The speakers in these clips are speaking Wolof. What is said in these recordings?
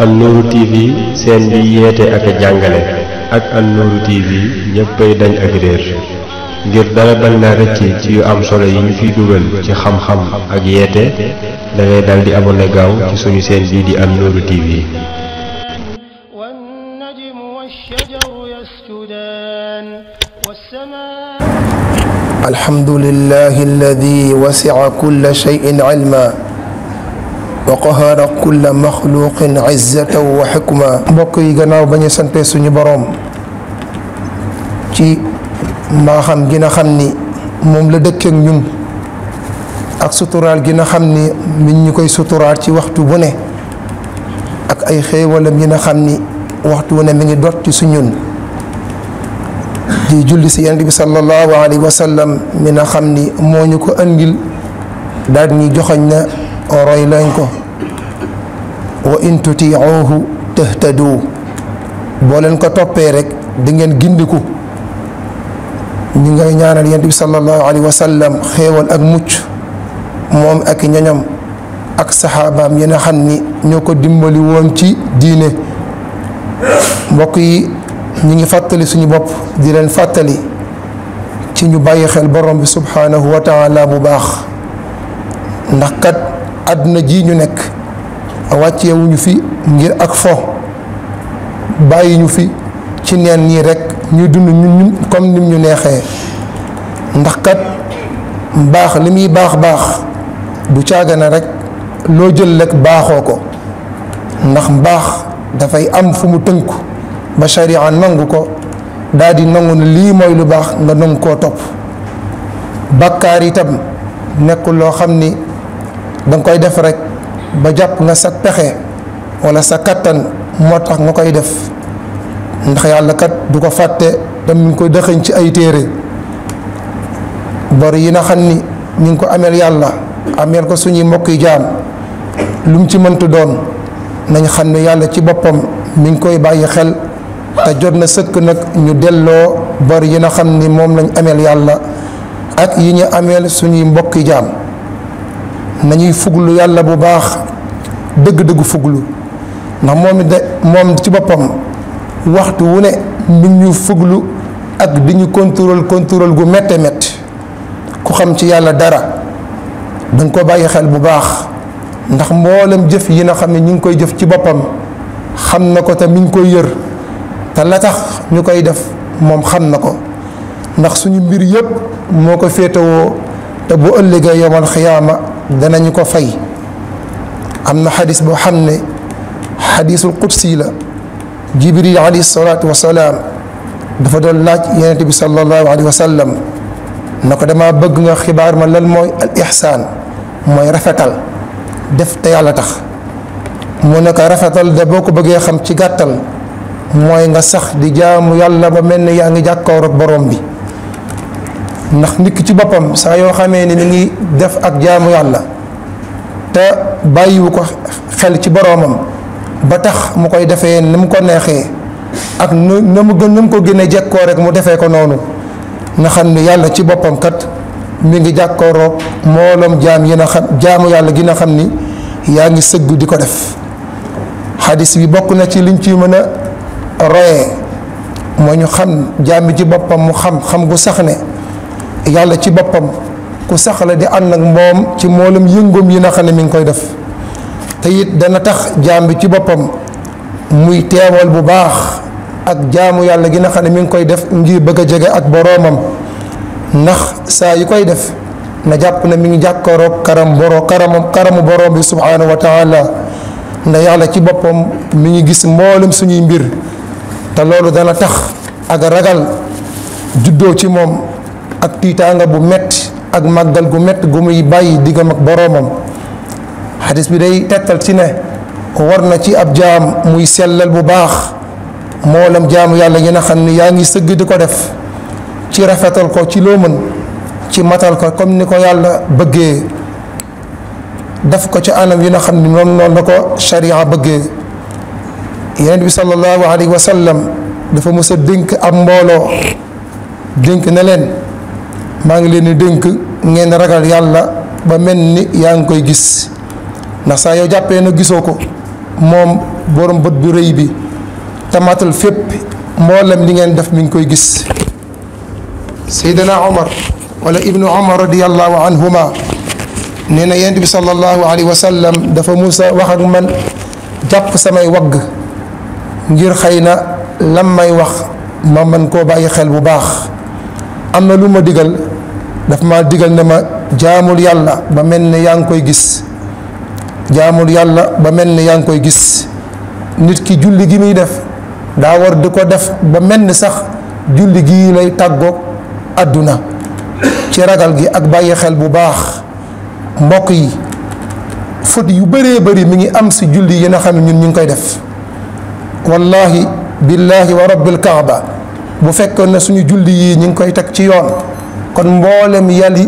An-Nour TV seen bi yeete ak jàngale ak An-Nour TV ñëppay dañ ak réer ngir dara bañ la rëcc ci yu am solo yi ñu fiy dugal ci xam-xam ak yeete da ngay dal di abonné gaaw ci suñu seen bii di An-Nour TV. alhamdulillahi alladi wasi'a kulla shay'in ilma wa qahara kulla maxluqin izzatan wa xikma. mbokk yi gannaaw ba ñu sante suñu boroom ci mbaaxam gi na xam ni moom la dëkkeek ñun ak suturaal gi na xam ni mi ñu koy suturaal ci waxtu bu ne ak ay xéewalam yi na xam ni waxtu bu ne mi ngi dot ci suñun di julli si yonent bi sallallahu alayhi wa sallam mi na xam ni moo ñu ko andil daal ñi joxoñ na roy lañ ko wa in tutiuhu tahtadu boo leen ko toppee rek di ngeen gindiku. ñu ngay ñaanal yonent bi sallallahu alayhi wa sallam xéewal ak mucc moom ak ñoñam ak saxaabaam yi nga xam ni ñoo ko dimbali woon ci diine. mbokk yi ñu ngi fàttali suñu bopp di leen fàttali ci ñu bàyyi xel borom bi subhanahu wa taala bu baax ndax kat àdduna ji ñu nekk wàccewuñu fi ngir ak fo bàyyi ñu fi ci neen nii rek ñu dund ñun comme nim ñu neexee ndax kat mbaax li muy baax du caagana rek loo jël rek baaxoo ko ndax mbaax dafay am fu mu tënku ba sharia nangu ko daal di nangu ne lii mooy lu baax nga nangu koo topp. bàkkaar itam nekkul loo xam ni danga koy def rek ba jàpp nga sa pexe wala sa kattan moo tax nga koy def ndax yàlla kat du ko fàtte dem ñu ngi koy dëxëñ ci ay téere. bor yi na xam ni ñu ngi ko ameel yàlla ameel ko suñuy mbokki jaam lu mu ci mënta doon nañ xam ne yàlla ci boppam mi ngi koy bàyyi xel te jot na sëkk nag ñu delloo bor yi na xam ni moom lañ ameel yàlla ak yi ñu ameel suñuy mbokki jaam. nañuy fuglu yàlla bu baax dëgg-dëgg fuglu ndax moom ci boppam waxtu wu ne mi ñu fuglu ak di ñu contrôle gu métte métti. ku xam ci yàlla dara danga ko bàyyi xel bu baax ndax mboolem jëf yi na xam ne ñu ngi koy jëf ci boppam xam na ko te mi ngi koy yër te la tax ñu koy def moom xam na ko ndax suñu mbir yépp moo ko féetewoo te bu ëllëgee yawmal xiyaama danañu ko fay. am na xadis boo xam ne xadisul qudsi la. jibril alayhi salaatu wasalaam dafa doon laaj yonent bi sallallahu alayhi wa sallam na ko dama bëgg nga xibaar ma lan mooy al ihsaan mooy rafetal def te yàlla tax. mu ne ko rafetal de boo ko bëggee xam ci gàttal mooy nga sax di jaamu yàlla ba mel ni yaa ngi jàkkaar ak borom bi. ndax nit ki ci boppam saa yoo xamee ni mi ngi def ak jaamu yàlla te bàyyiwu ko xel ci boroomam ba tax mu koy defee ni mu ko neexee ak na mu ko gën a jekkoo rek mu defee ko noonu nga xam ne yàlla ci boppam kat mi ngi jàkkooroog mbooloom jaam yi na xam jaamu yàlla gi na xam ni yaa ngi sëgg di ko def. xadis bi bokk na ci liñ ci mën a royee moo ñu xam jaam bi ci boppam mu xam gu sax ne yàlla ci boppam ku sax la di ànd ak moom ci mboolem yëngoom yi na xam ne mi ngi koy def. te it dana tax jaam bi ci boppam muy teewal bu baax ak jaamu yàlla gi na xam ne mi ngi koy def ngir bëgg a jege ak boroomam ndax saa yu koy def na jàpp ne mi ngi jàkkaaroog karamu boroom bi subhaanahu wa taala ndax yàlla ci boppam mi ngi gis mboolem suñuy mbir te loolu dana tax ak ragal juddoo ci moom ak tiitaanga bu metti ak màggal gu metti gu muy bàyyi diggam ak boroomam. xadis bi day tettal ci ne war na ci ab jaam muy sellal bu baax moolam jaamu yàlla yi nga xam ne yaa ngi sëgg di ko def ci rafetal ko ci loo mën ci matal ko comme ni ko yàlla bëggee def ko ci anam yi nga xam ne moom noonu la ko sharia bëggee. yonent bi sallallahu alayhi wa sallam dafa mës a dénk ab mbooloo dénk na leen maa ngi leen di dénk ngeen ragal yàlla ba mel ni yaa ngi koy gis. ndax saa yoo jàppee na gisoo ko moom borom bët bu rëy bi tamatal fépp mboolem li ngeen def mi ngi koy gis. Seydina Omar wala ibnu Omar radiyallahu anhuma nee na yonent bi sallallahu alayhi wa sallam dafa musa wax ak man jàpp samay wagg ngir xëy na lam may wax ma mën koo bàyyi xel bu baax. am na lu ma digal daf ma digal ne ma jaamul yàlla ba mel ne yaa ngi koy gis, jaamul yàlla ba mel ne yaa ngi koy gis. nit ki julli gi muy def daa war di ko def ba mel ni sax julli gii lay tàggoog àdduna ci ragal gi ak bàyyi xel bu baax. mbokk yi fët yu bëree bëri mi ngi am si julli yi nga xam ne ñun ñu ngi koy def. wallahi billahi wa rabbil kaaba bu fekkoon ne suñu julli yii ñu ngi koy teg ci yoon kon mboolem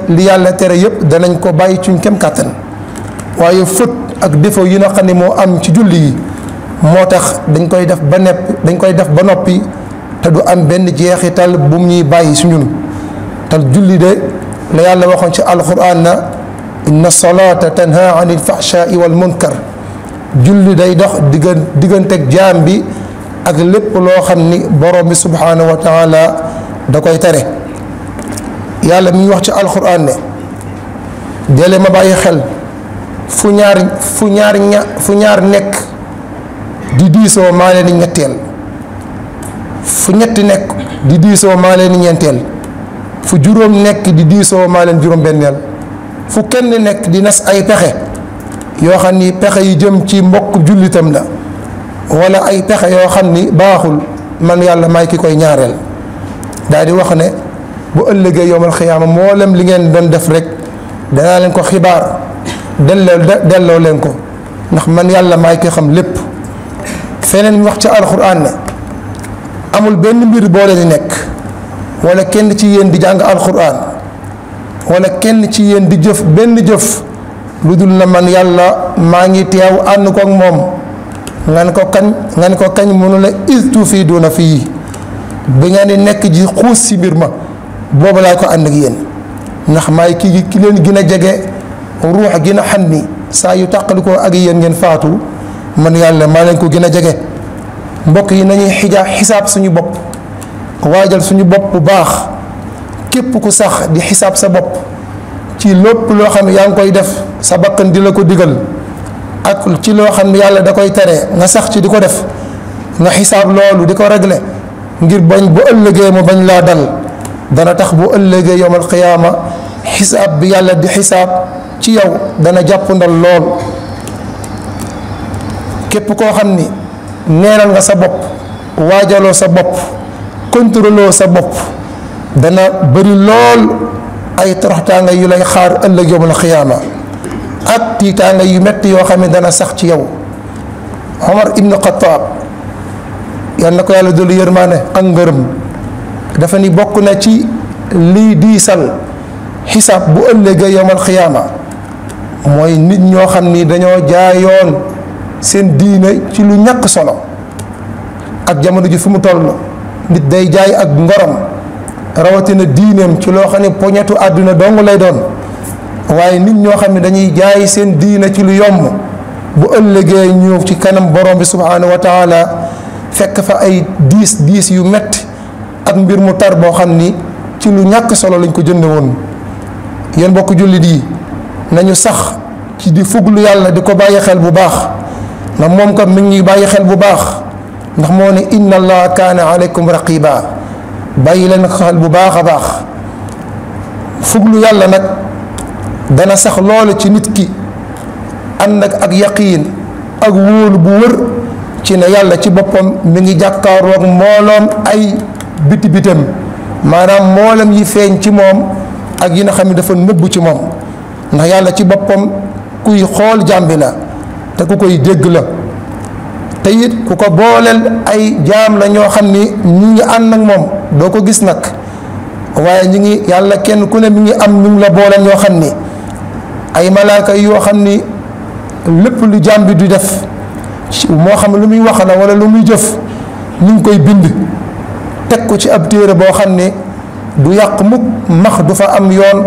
li yàlla tere yëpp danañ ko bàyyi suñ kem kàttan. waaye fët ak défaut yi nga xam ne moo am ci julli yi moo tax dañ koy def ba noppi te du am benn jeexital bu mu ñuy bàyyi su ñun. te julli de la yàlla waxoon ci alquran na inna salata tanha anil fahshai wal munkar. julli day dox digganteeg jaam bi ak lépp loo xam ni borom bi subhanahu wa taala da koy tere. yàlla mi ngi wax ci alquran ne deele ma bàyyi xel fu ñaar nekk di diisoo maa leen di ñetteel, fu ñetti nekk di diisoo maa leen di ñeenteel, fu juróom nekk di diisoo maa leen juróom benneel, fu kenn nekk di nas ay pexe yoo xam ni pexe yi jëm ci mbokk jullitam la wala ay pexe yoo xam ni baaxul man yàlla may ki koy ñaareel. daal di wax ne bu ëllëgee yowmal xiyaama mboolem li ngeen doon def rek danaa leen ko xibaar delloo leen ko ndax man yàlla may ki xam lépp. feneen ñu wax ci alxuraan ne amul benn mbir boo leen di nekk wala kenn ci yéen di jàng alxuraan wala kenn ci yéen di jëf benn jëf lu dul na man yàlla maa ngi teew ànd ko ak moom nga ne ko kañ mënu la is tufiiduuna fii bi nga ne nekk ji xuus si mbir ma boobu laa ko ànd ak yéen ndax maay ki leen gën a jege ruux gën a xam ni saa yu tàqalikoo ak yéen ngeen faatu man yàlla maa leen ko gën a jege. mbokk yi nañuy xisaab suñu bopp waajal suñu bopp bu baax. képp ku sax di xisaab sa bopp ci lépp loo xam ne yaa ngi koy def sa bakkan di la ko digal ak ci loo xam ne yàlla da koy tere nga sax ci di ko def nga xisaab loolu di ko régler ngir bañ bu ëllëgee mu bañ laa dal. dana tax bu ëllëgee yowmal qiyaama xisaab bi yàlla di xisaab ci yow dana jàppandal lool. képp koo xam ni neenal nga sa bopp waajaloo sa bopp contrôloo sa bopp dana bëri lool ay toroxtaanga yu lay xaar ëllëg yowmal xiyaama ak tiitaanga yu metti yoo xam ne dana sax ci yow. Omar ibnu Xataab yal na ko yàlla dolli yërmaane ak ngërëm dafa ni bokk na ci lii diisal xisaab bu ëllëgee yowmal xiyaama mooy nit ñoo xam ni dañoo jaayoon seen diine ci lu ñàkk solo. ak jamono ji fu mu toll nit day jaay ak ngorom rawatina diineem ci loo xam ne poñetu àdduna dong lay doon. waaye nit ñoo xam ne dañuy jaay seen diine ci lu yomb bu ëllëgee ñëw ci kanam borom bi subhanahu wa taala fekk fa ay diis yu metti ak mbir mu tar boo xam ni ci lu ñàkk solo lañ ko jënde woon. yéen bokk jullit yi nañu sax ci di fuglu yàlla di ko bàyyi xel bu baax ndax moom kat mi ngi bàyyi xel bu baax ndax moo ne inna allaha kaana aleykum raqiba bàyyi leen xel bu baax a baax. fuglu yàlla nag dana sax loolu ci nit ki ànd ak yaqiin ak wóolu bu wër ci ne yàlla ci boppam mi ngi jàkkaaroo ak mbooloom ay bitam maanaam mboolem yi feeñ ci moom ak yi nga xam ne dafa nëbbu ci moom ndax yàlla ci boppam kuy xool jàmbi la te ku koy dégg la te it ku ko booleel ay jaam la ñoo xam ni ñi ngi ànd ak moom doo ko gis nag waaye ñi ngi yàlla kenn ku ne mi ngi am ñu ngi la booleel ñoo xam ni ay malaaka yoo xam ni lépp lu jaam bi du def moo xam lu muy wax la wala lu muy jëf ñu ngi koy bind teg ko ci ab téere boo xam ne du yàq mukk max du fa am yoon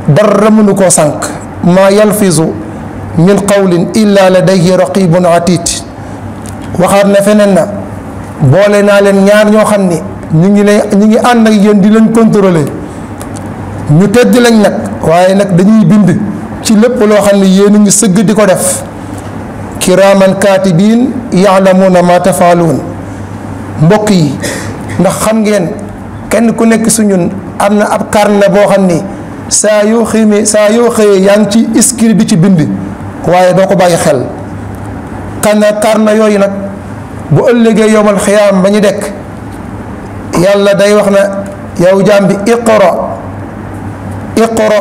dara mënu koo sànq maa yalfizu min qawlin illa ladayhi raqibun atid waxaat na feneen na boole naa leen ñaar ñoo xam ni ñu ngi ànd ak yéen di leen contrôler ñu tedd lañ nag waaye nag dañuy bind ci lépp loo xam ne yéen a ngi sëgg di ko def kiraaman kaatibiin yaalamuuna ma tafaaluun. mbokk yi ndax xam ngeen kenn ku nekk su ñun am na ab carnet boo xam ni saa yoo xëyee yaa ngi ci inscrit di ci bind waaye doo ko bàyyi xel. carnet yooyu nag bu ëllëgee yowmal xiyaam ba ñu dekk yàlla day wax na yow jaam bi iqra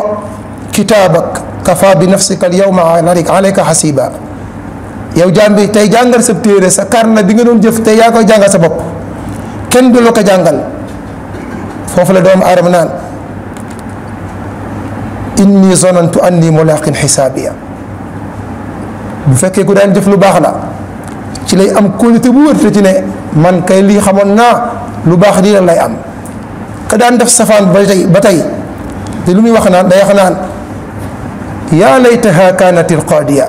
kitaabak kafa bi nafsika al yawma alayka xasiba. yow jaam bi tey jàngal sa téere sa carnet bi nga doon jëf tey yaa koy jàngal sa bopp kenn du la ko jàngal. foofu la doomu aadama naan inni zonantu anni mulaqin xisaabiya. bu fekkee ku daan jëf lu baax la ci lay am kóolute bu wërte ci ne man kay lii xamoon naa lu baax lii la lay am. ka daan def safaan ba tey te lu muy wax naan day wax naan yaa laytaha kaanat alqaadiya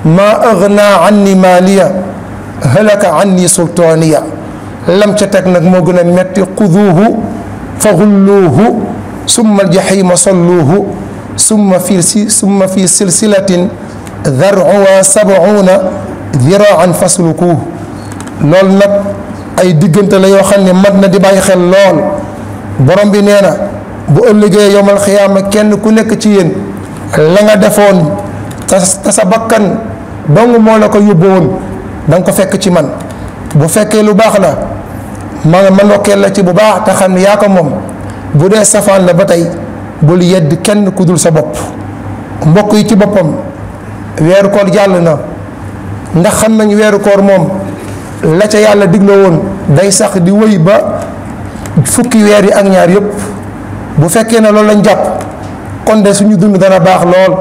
maa agna anni maaliya halaka anni sultaaniya. lam ca teg nag moo gën a metti xuduuhu fa xulluuhu summa aljaxiima salluuhu summa fi silsilatin daruha sabuuna diraan faslukuuhu. loolu nag ay diggante la yoo xam ne mat na di bàyyi xel lool. borom bi nee na bu ëllëgee yowmal xiyaama kenn ku nekk ci yéen la nga defoon te sa bakkan dong moo la ko yóbbu woon da nga ko fekk ci man. bu fekkee lu baax la ma ndokkeel la ci bu baax te xam ne yaa ko moom. bu dee safaan la ba tey bul yedd kenn ku dul sa bopp. mbokk yi ci boppam weeru koor jàll na ndax xam nañ weeru koor moom la ca yàlla digloo woon day sax di wëy ba fukki weer yi ak ñaar yëpp. bu fekkee ne loolu lañ jàpp kon de suñu dund dana baax lool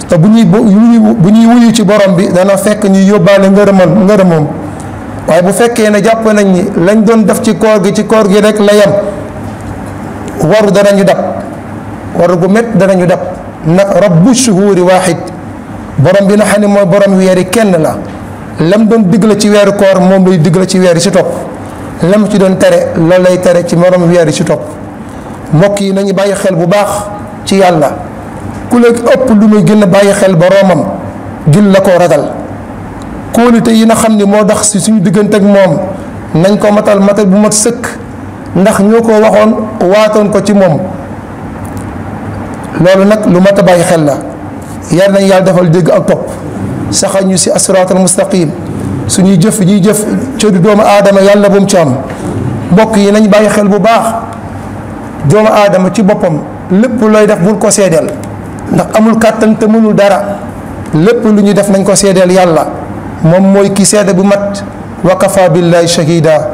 te bu ñuy wuyu ci borom bi dana fekk ñuy yóbbaale ngërëmam. waaye bu fekkee ne jàpp nañ ni lañ doon def ci koor gi rek la yem waru danañu dab waru gu met danañu dab. nag rabbu shuhuri waaxid borom bi na xam ne mooy borom weer yi kenn la. lam doon digla ci weeru koor moom lay digla ci weer yi ci topp. lam ci doon tere loolu lay tere ci morom weer yi ci topp. mbokk yi nañu bàyyi xel bu baax ci yàlla. ku la ëpp lu muy gën a bàyyi xel boromam gën la koo ragal. kóolute yi nga xam ni moo dox si suñu diggante ak moom nañ ko matal bu mat sëkk ndax ñoo ko waxoon waatoon ko ci moom. loolu nag lu mat a bàyyi xel la. yar nañ yàlla defal dégg ak topp saxal ñu si asiraatal mustaqim. suñuy jëf ñuy jëf cëdu doomu aadama yàlla bu mu ci am. mbokk yi nañ bàyyi xel bu baax doomu aadama ci boppam lépp looy def bul ko seedeel ndax amul kàttan te mënul dara. lépp lu ñuy def nañ ko seedeel yàlla moom mooy ki seede bu mat wa kafa billahi shahida.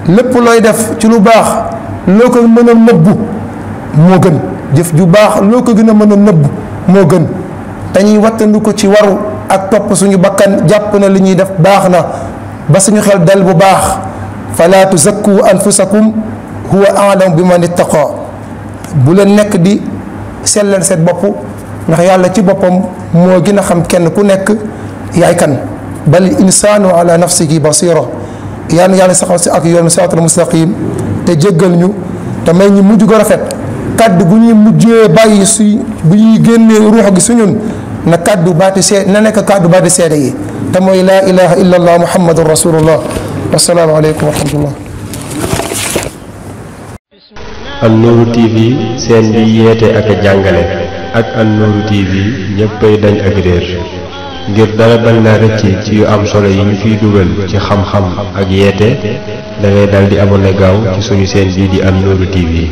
lépp looy def ci lu baax loo ko mën a nëbbu moo gën. jëf ju baax loo ko gën a mën a nëbbu moo gën. dañuy wattandu ko ci waru ak topp suñu bakkan jàpp na li ñuy def baax na ba suñu xel dal bu baax. fala tuzakku anfusakum huwa a'lamu bi man ittaqa. bu leen nekk di sellal seen bopp ndax yàlla ci boppam moo gën a xam kenn ku nekk yaay kan. bal insaanu ala nafsihi basira. yàlla saxal si ak yoonu siraatal mustaqim te jéggal ñu te may ñu mujj ko rafet. kaddu gu ñuy mujjee bàyyi bu ñuy génnee ruux gi suñun na kaddu baati seede na nekk kaddu baati seede yi te mooy laa ilaha illa allah muhammadun rasulullah. wassalaamu aleykum wa rahmatullah. An-Nour TV seen bi yeete ak a jàngale ak An-Nour TV ñëppay dañ ak réer ngir dara bañ la rëcc ci yu am solo yi ñu fiy dugal ci xam-xam ak yeete da ngay dal di abonné gaaw ci suñu seen bii di An-Nour TV.